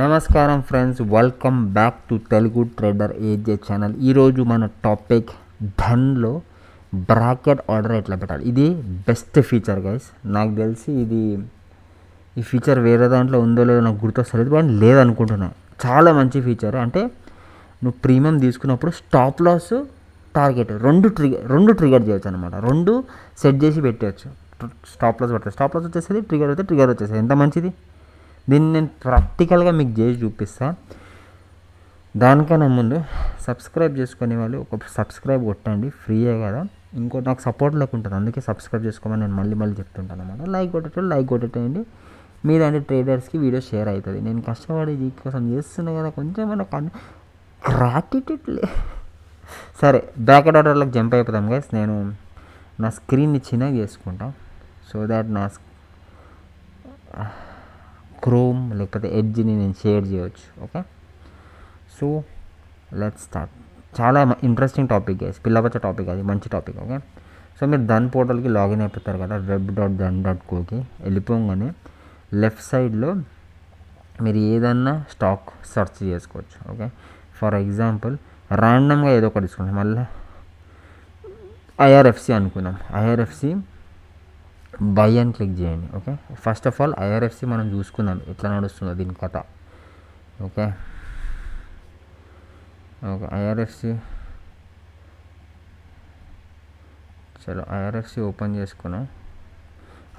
నమస్కారం friends, welcome back to Telugu trader AJ channel. ఈరోజు మన టాపిక్ ధన్లో బ్రాకెట్ ఆర్డర్ ఎట్లా పెట్టాలి. ఇది బెస్ట్ ఫీచర్ గైస్. నాకు తెలిసి ఈ ఫీచర్ వేరే దాంట్లో ఉందో లేదో నాకు గుర్తొస్తలేదు, కానీ లేదనుకుంటున్నా. చాలా మంచి ఫీచర్. అంటే నువ్వు ప్రీమియం తీసుకున్నప్పుడు స్టాప్ లాస్, టార్గెట్ రెండు ట్రిగర్ చేయొచ్చు అనమాట. రెండు సెట్ చేసి పెట్టవచ్చు. స్టాప్ లాస్ వచ్చేసేది, ట్రిగర్ వచ్చేసేది. ఎంత మంచిది. దీన్ని నేను ప్రాక్టికల్గా మీకు చేసి చూపిస్తాను. దానికన్నా ముందు సబ్స్క్రైబ్ చేసుకునే వాళ్ళు ఒక సబ్స్క్రైబ్ కొట్టండి, ఫ్రీయే కదా. ఇంకోటి నాకు సపోర్ట్ లేకుంటుంది, అందుకే సబ్స్క్రైబ్ చేసుకోమని నేను మళ్ళీ చెప్తుంటాను అనమాట. లైక్ కొట్టేయండి. మీదంటే ట్రేడర్స్కి వీడియో షేర్ అవుతుంది. నేను కష్టపడి దీనికోసం చేస్తున్నా కదా, కొంచెం మనకు గ్రాటిట్యూడ్ సరే, బ్రాకెట్ ఆర్డర్లకు జంప్ అయిపోతాం గైస్. నేను నా స్క్రీన్ని చిన్నగా చేసుకుంటా, సో దాట్ నా క్రోమ్ లేకపోతే ఎడ్జ్ని నేను షేర్ చేయవచ్చు. Okay, so let's start. చాలా ఇంట్రెస్టింగ్ టాపిక్ గైస్, పిల్లబచ్చ టాపిక్, అది మంచి టాపిక్. ఓకే, సో మీరు ధన్ పోర్టల్కి లాగిన్ అయిపోతారు కదా, web.dhan.coకి వెళ్ళిపోగానే లెఫ్ట్ సైడ్లో మీరు ఏదన్నా స్టాక్ సెర్చ్ చేసుకోవచ్చు. ఓకే, ఫర్ ఎగ్జాంపుల్ ర్యాండమ్గా ఏదో ఒకటి తీసుకున్నాం. మళ్ళీ ఐఆర్ఎఫ్సి అనుకున్నాం. ఐఆర్ఎఫ్సి బై అని క్లిక్ చేయండి. Okay, first of all IRFC మనం చూసుకుందాం ఎట్లా నడుస్తుందో దీని కథ. ఓకే, ఐఆర్ఎఫ్సి చలో ఐఆర్ఎఫ్సి ఓపెన్ చేసుకున్నాం.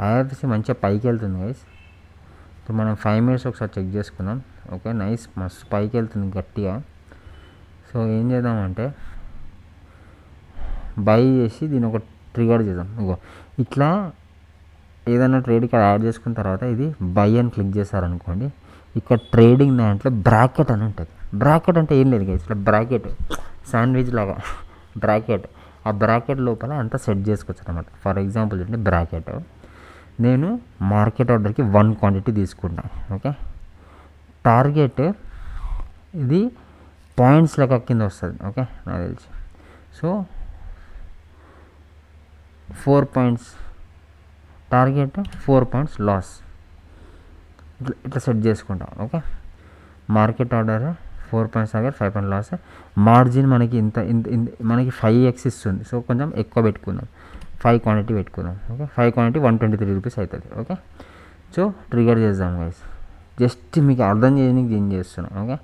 ఐఆర్ఎఫ్సి మంచిగా పైకి వెళ్తుంది గైస్. ఇప్పుడు మనం 5 minutes ఒకసారి చెక్ చేసుకుందాం. ఓకే, నైస్, మస్తు పైకి వెళ్తుంది గట్టిగా. సో ఏం చేద్దామంటే బై చేసి దీన్ని ఒక ట్రిగర్ చేద్దాం. ఇట్లా ఏదైనా ట్రేడ్ ఇక్కడ యాడ్ చేసుకున్న తర్వాత ఇది బై అని క్లిక్ చేశారనుకోండి, ఇక్కడ ట్రేడింగ్ దాంట్లో బ్రాకెట్ అని ఉంటుంది. బ్రాకెట్ అంటే ఏం లేదు గైస్, ఇట్లా బ్రాకెట్ శాండ్విచ్ లాగా బ్రాకెట్. ఆ బ్రాకెట్ లోపల అంతా సెట్ చేసుకోవచ్చు అనమాట. ఫర్ ఎగ్జాంపుల్ చూడండి, బ్రాకెట్ నేను మార్కెట్ ఆర్డర్కి 1 quantity తీసుకుంటా. ఓకే, టార్గెట్ ఇది పాయింట్స్ లెక్క కింద వస్తుంది. ఓకే, నాకు తెలిసి. So 4 points target, 4 points loss, ఇట్లా సెట్ చేసుకుంటాం. Okay, market order 4 points target, 5 points loss. Margin మనకి ఇంత మనకి 5x ఇస్తుంది. సో కొంచెం ఎక్కువ పెట్టుకుందాం, 5 quantity పెట్టుకుందాం. ఓకే, 5 quantity 123 rupees అవుతుంది. ఓకే, సో ట్రిగర్ చేద్దాం గైస్. జస్ట్ మీకు అర్థం చేయడానికి ఏం చేస్తున్నాం. ఓకే,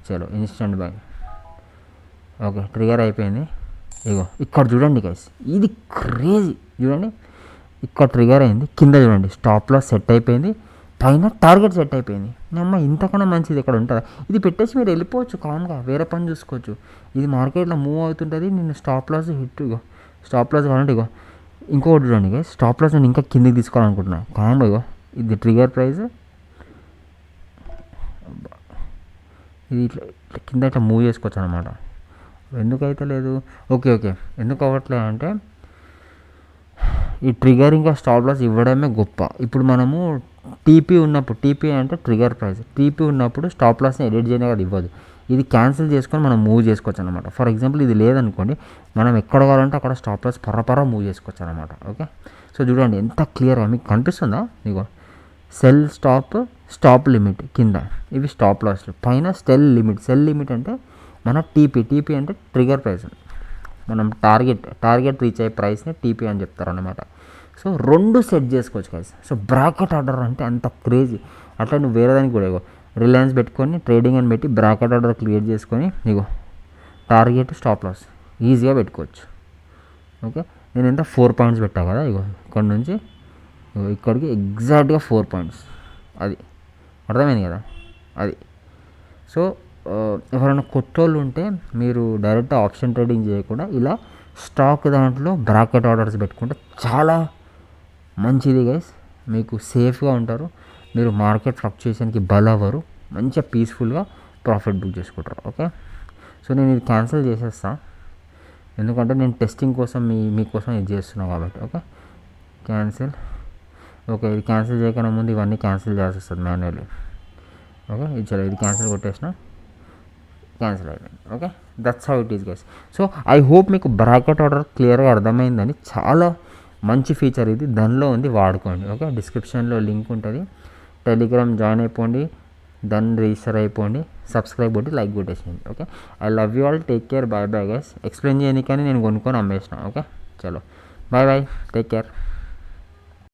చలో ఇన్స్టెంట్ బై. ఓకే, ట్రిగర్ అయిపోయింది. ఇక్కడ చూడండి గైస్, ఇది క్రేజీ. చూడండి, ఇక్కడ ట్రిగర్ అయింది, కింద చూడండి స్టాప్ లాస్ సెట్ అయిపోయింది, పైన టార్గెట్ సెట్ అయిపోయింది. అమ్మ, ఇంతకన్నా మంచిది ఇక్కడ ఉంటుందా? ఇది పెట్టేసి మీరు వెళ్ళిపోవచ్చు కామ్గా, వేరే పని చూసుకోవచ్చు. ఇది మార్కెట్లో మూవ్ అవుతుంటుంది. నేను stop loss hit, stop loss కావాలంటే ఇంకొకటి చూడండి గైస్, స్టాప్ లాస్ నేను ఇంకా కిందికి తీసుకోవాలనుకుంటున్నాను కామ్గా. ఇది ట్రిగర్ ప్రైస్, ఇది ఇట్లా కింద ఇట్లా మూవ్ చేసుకోవచ్చు అనమాట. ఎందుకైతే లేదు, ఓకే ఎందుకు అవ్వట్లేదు అంటే ఈ ట్రిగర్ ఇంకా స్టాప్ లాస్ ఇవ్వడమే గొప్ప. ఇప్పుడు మనము టీపీ ఉన్నప్పుడు, టీపీ అంటే ట్రిగర్ ప్రైస్, టీపీ ఉన్నప్పుడు స్టాప్ లాస్ని ఎడిట్ చేయడం అది ఇవ్వదు. ఇది క్యాన్సిల్ చేసుకొని మనం మూవ్ చేసుకోవచ్చు అనమాట. ఫర్ ఎగ్జాంపుల్ ఇది లేదనుకోండి, మనం ఎక్కడ కావాలంటే అక్కడ స్టాప్ లాస్ పర్ర మూవ్ చేసుకోవచ్చు అనమాట. ఓకే, సో చూడండి ఎంత క్లియర్గా మీకు కనిపిస్తుందా. ఇగో సెల్ స్టాప్ లిమిట్ కింద ఇవి స్టాప్ లాస్లు, పైన సెల్ లిమిట్ అంటే మన టీపీ అంటే ట్రిగర్ ప్రైస్. మనం టార్గెట్ రీచ్ అయ్యే ప్రైస్ని టీపీ అని చెప్తారు అనమాట. సో 2 సెట్ చేసుకోవచ్చు గైస్. సో బ్రాకెట్ ఆర్డర్ అంటే అంత క్రేజీ. అట్లా నువ్వు వేరే దానికి కూడా రిలయన్స్ పెట్టుకొని ట్రేడింగ్ అని పెట్టి బ్రాకెట్ ఆర్డర్ క్రియేట్ చేసుకొని టార్గెట్ స్టాప్ లాస్ ఈజీగా పెట్టుకోవచ్చు. ఓకే, నేను ఎంత 4 points పెట్టా కదా, ఇక్కడ నుంచి ఇక్కడికి ఎగ్జాక్ట్గా 4 points. అది అర్థమైంది కదా, అది. సో ఎవరైనా కొత్త వాళ్ళు ఉంటే మీరు డైరెక్ట్ ఆప్షన్ ట్రేడింగ్ చేయకుండా ఇలా స్టాక్ దాంట్లో బ్రాకెట్ ఆర్డర్స్ పెట్టుకుంటే చాలా మంచిది గైస్. మీకు సేఫ్గా ఉంటారు, మీరు మార్కెట్ ఫ్లక్చుయేషన్కి బలవ్వరు, మంచిగా పీస్ఫుల్గా ప్రాఫిట్ బుక్ చేసుకుంటారు. ఓకే, సో నేను ఇది క్యాన్సిల్ చేసేస్తాను, ఎందుకంటే నేను టెస్టింగ్ కోసం మీకోసం ఇది చేస్తున్నాను కాబట్టి. Okay, cancel. ఓకే, ఇది క్యాన్సిల్ చేయకుండా ముందు ఇవన్నీ క్యాన్సిల్ చేయాల్సి వస్తుంది మాన్యువల్లీ. ఓకే, ఇది చలో, ఇది క్యాన్సిల్ కొట్టేసిన, క్యాన్సిల్ అయిపోయింది. Okay, that's how it is guys. So I hope మీకు బ్రాకెట్ ఆర్డర్ క్లియర్గా అర్థమైందని. చాలా మంచి ఫీచర్ ఇది, దానిలో ఉంది, వాడుకోండి. ఓకే, డిస్క్రిప్షన్లో లింక్ ఉంటుంది, టెలిగ్రామ్ జాయిన్ అయిపోండి. దాన్ని రిజిస్టర్ అయిపోండి, సబ్స్క్రైబ్ కొట్టి లైక్ కొట్టేసేయండి. Okay, I love you all, take care, bye bye guys. Explain చేయని కానీ నేను కొనుక్కొని అమ్మేసిన. ఓకే, చలో బాయ్ బాయ్, టేక్ కేర్.